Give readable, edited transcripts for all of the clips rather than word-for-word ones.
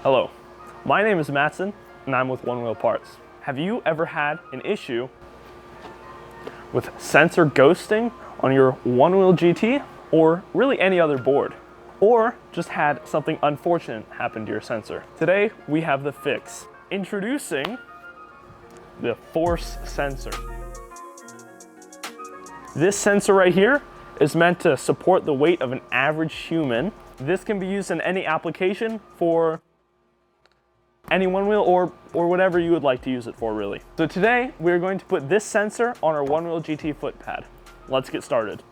Hello, my name is Mattson and I'm with Onewheel Parts. Have you ever had an issue with sensor ghosting on your Onewheel GT or really any other board? Or just had something unfortunate happen to your sensor? Today we have the fix. Introducing the force sensor. This sensor right here is meant to support the weight of an average human. This can be used in any application for any Onewheel or whatever you would like to use it for, really. So today we're going to put this sensor on our Onewheel GT foot pad. Let's get started.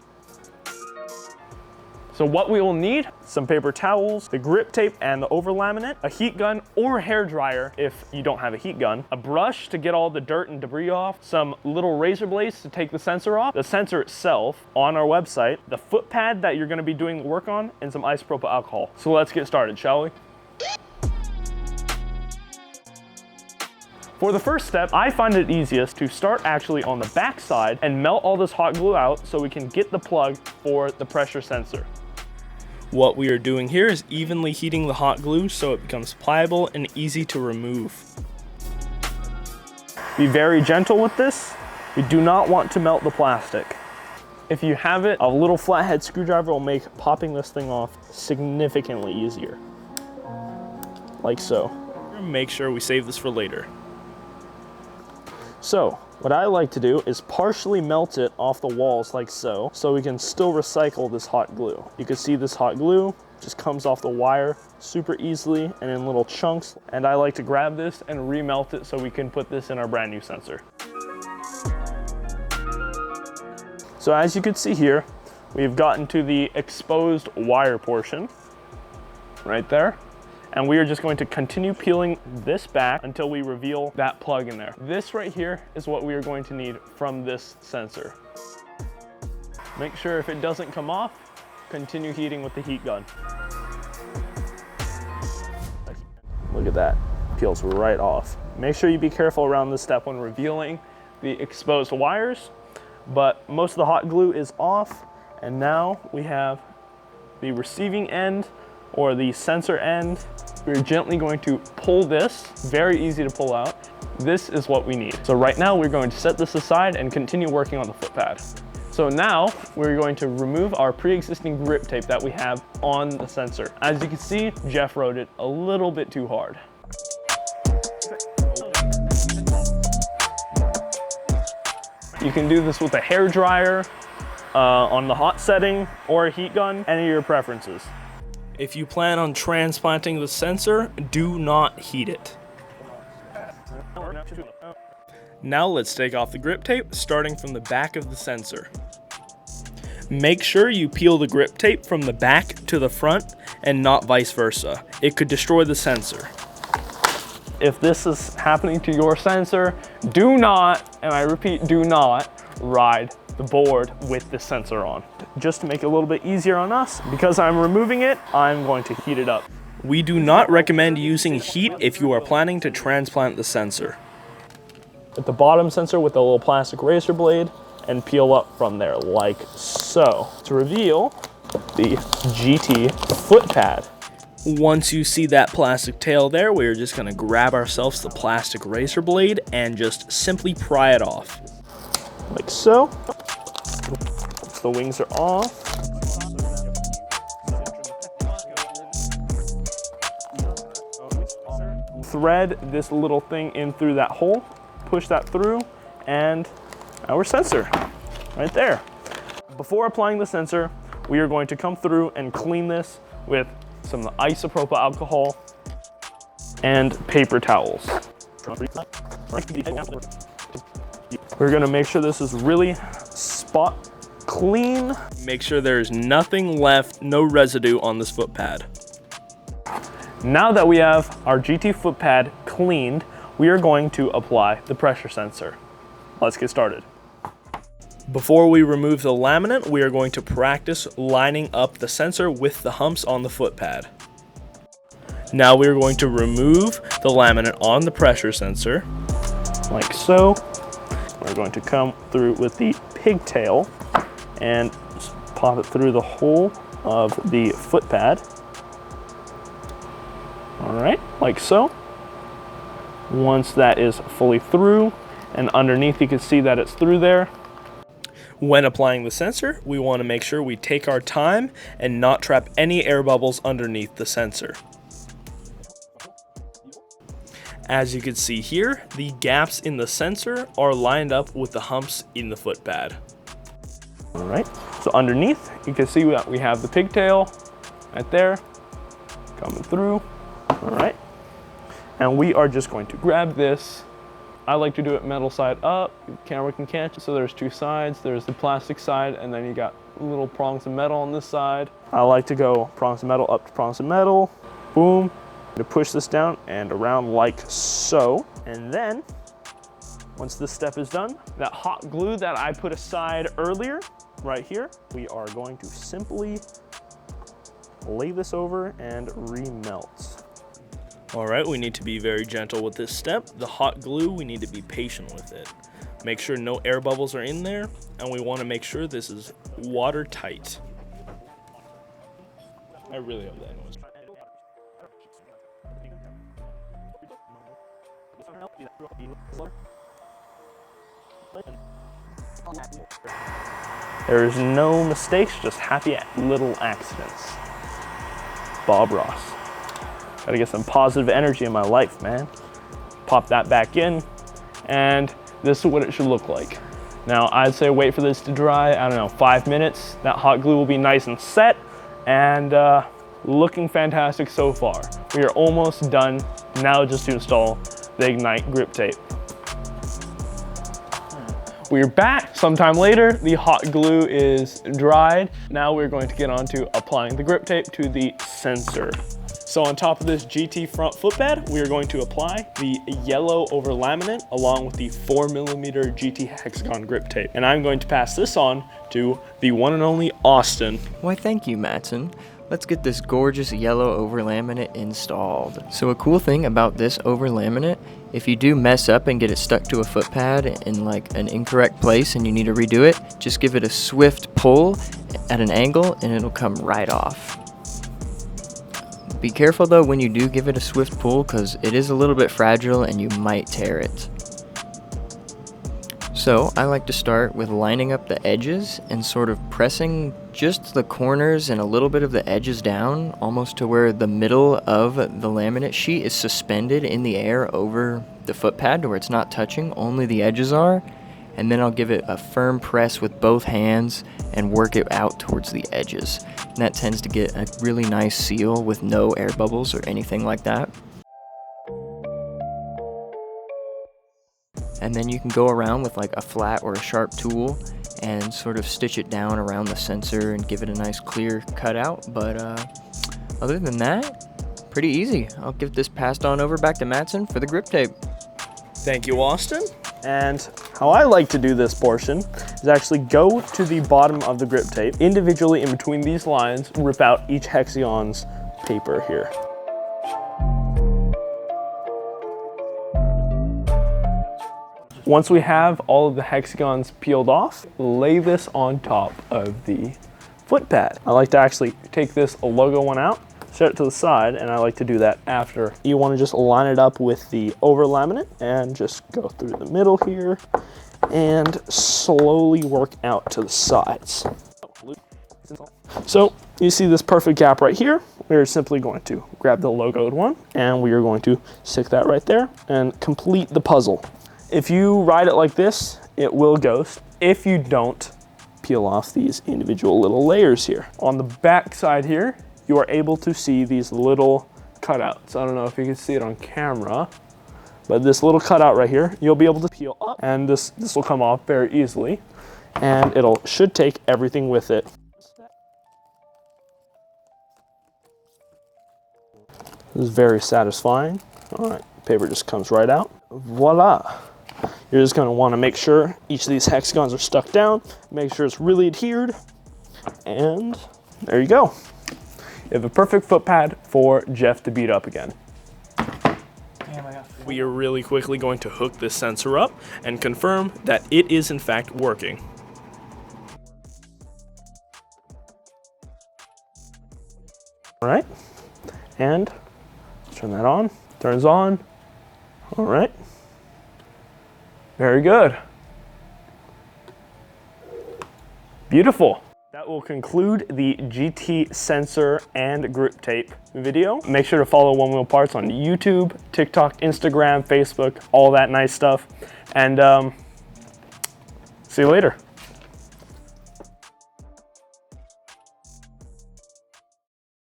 So what we will need: some paper towels, the grip tape and the over laminate, a heat gun or hair dryer if you don't have a heat gun, a brush to get all the dirt and debris off, some little razor blades to take the sensor off, the sensor itself on our website, the foot pad that you're going to be doing the work on, and some isopropyl alcohol. So let's get started, shall we? For the first step, I find it easiest to start actually on the back side and melt all this hot glue out so we can get the plug for the pressure sensor. What we are doing here is evenly heating the hot glue so it becomes pliable and easy to remove. Be very gentle with this. We do not want to melt the plastic. If you have it, a little flathead screwdriver will make popping this thing off significantly easier. Like so. Make sure we save this for later. So, what I like to do is partially melt it off the walls like so we can still recycle this hot glue. You can see this hot glue just comes off the wire super easily and in little chunks. And I like to grab this and remelt it so we can put this in our brand new sensor. So as you can see here, we've gotten to the exposed wire portion right there. And we are just going to continue peeling this back until we reveal that plug in there. This right here is what we are going to need from this sensor. Make sure if it doesn't come off, continue heating with the heat gun. Look at that, peels right off. Make sure you be careful around this step when revealing the exposed wires, but most of the hot glue is off, and now we have the receiving end or the sensor end. We're gently going to pull this, very easy to pull out. This is what we need. So right now we're going to set this aside and continue working on the foot pad. So now we're going to remove our pre-existing grip tape that we have on the sensor. As you can see, Jeff wrote it a little bit too hard. You can do this with a hair dryer, on the hot setting, or a heat gun, any of your preferences. If you plan on transplanting the sensor, do not heat it. Now let's take off the grip tape, starting from the back of the sensor. Make sure you peel the grip tape from the back to the front and not vice versa. It could destroy the sensor. If this is happening to your sensor, do not, and I repeat, do not ride the board with the sensor on. Just to make it a little bit easier on us, because I'm removing it, I'm going to heat it up. We do not recommend using heat if you are planning to transplant the sensor. At the bottom sensor with a little plastic razor blade and peel up from there like so to reveal the GT foot pad. Once you see that plastic tail there, we're just gonna grab ourselves the plastic razor blade and just simply pry it off. Like so. The wings are off. Thread this little thing in through that hole, push that through, and our sensor right there. Before applying the sensor, we are going to come through and clean this with some isopropyl alcohol and paper towels. We're going to make sure this is really spot clean. Make sure there's nothing left, no residue on this foot pad. Now that we have our GT foot pad cleaned, we are going to apply the pressure sensor. Let's get started. Before we remove the laminate, we are going to practice lining up the sensor with the humps on the foot pad. Now we are going to remove the laminate on the pressure sensor, like so. We're going to come through with the pigtail and just pop it through the hole of the foot pad. All right. like so. Once that is fully through, and underneath you can see that it's through there. When applying the sensor, we want to make sure we take our time and not trap any air bubbles underneath the sensor. As you can see here, the gaps in the sensor are lined up with the humps in the foot pad. All right, so underneath, you can see that we have the pigtail right there, coming through. All right, and we are just going to grab this. I like to do it metal side up. The camera can catch it. So there's two sides. There's the plastic side, and then you got little prongs of metal on this side. I like to go prongs of metal up to prongs of metal. Boom. To push this down and around like so. And then, once this step is done, that hot glue that I put aside earlier, right here, we are going to simply lay this over and remelt. All right, we need to be very gentle with this step. The hot glue, we need to be patient with it. Make sure no air bubbles are in there, and we want to make sure this is watertight. I really hope that was. There's no mistakes, just happy little accidents. Bob Ross. Gotta get some positive energy in my life, man. Pop that back in, and this is what it should look like. Now, I'd say wait for this to dry, I don't know, 5 minutes. That hot glue will be nice and set, and looking fantastic so far. We are almost done. Now just to install the Ignite grip tape. We're back sometime later. The hot glue is dried. Now we're going to get on to applying the grip tape to the sensor. So on top of this GT front foot pad, we are going to apply the yellow over laminate along with the 4mm GT hexagon grip tape. And I'm going to pass this on to the one and only Austin. Why, thank you, Matson. Let's get this gorgeous yellow over laminate installed. So a cool thing about this over laminate, if you do mess up and get it stuck to a foot pad in like an incorrect place and you need to redo it, just give it a swift pull at an angle and it'll come right off. Be careful though when you do give it a swift pull, because it is a little bit fragile and you might tear it. So I like to start with lining up the edges and sort of pressing just the corners and a little bit of the edges down, almost to where the middle of the laminate sheet is suspended in the air over the foot pad to where it's not touching, only the edges are. And then I'll give it a firm press with both hands and work it out towards the edges. And that tends to get a really nice seal with no air bubbles or anything like that. And then you can go around with like a flat or a sharp tool and sort of stitch it down around the sensor and give it a nice clear cutout. But other than that, pretty easy. I'll get this passed on over back to Matson for the grip tape. Thank you, Austin. And how I like to do this portion is actually go to the bottom of the grip tape, individually in between these lines, rip out each hexagon's paper here. Once we have all of the hexagons peeled off, lay this on top of the foot pad. I like to actually take this logo one out, set it to the side, and I like to do that after. You want to just line it up with the over laminate and just go through the middle here and slowly work out to the sides. So you see this perfect gap right here. We're simply going to grab the logoed one and we are going to stick that right there and complete the puzzle. If you ride it like this, it will ghost. If you don't, peel off these individual little layers here. On the back side here, you are able to see these little cutouts. I don't know if you can see it on camera, but this little cutout right here, you'll be able to peel up and this will come off very easily and should take everything with it. This is very satisfying. All right, paper just comes right out. Voila. You're just gonna wanna make sure each of these hexagons are stuck down, make sure it's really adhered, and there you go. You have a perfect foot pad for Jeff to beat up again. We are really quickly going to hook this sensor up and confirm that it is in fact working. All right, and turn that on. Turns on. All right. Very good. Beautiful. That will conclude the GT sensor and grip tape video. Make sure to follow Onewheel Parts on YouTube, TikTok, Instagram, Facebook, all that nice stuff. And see you later.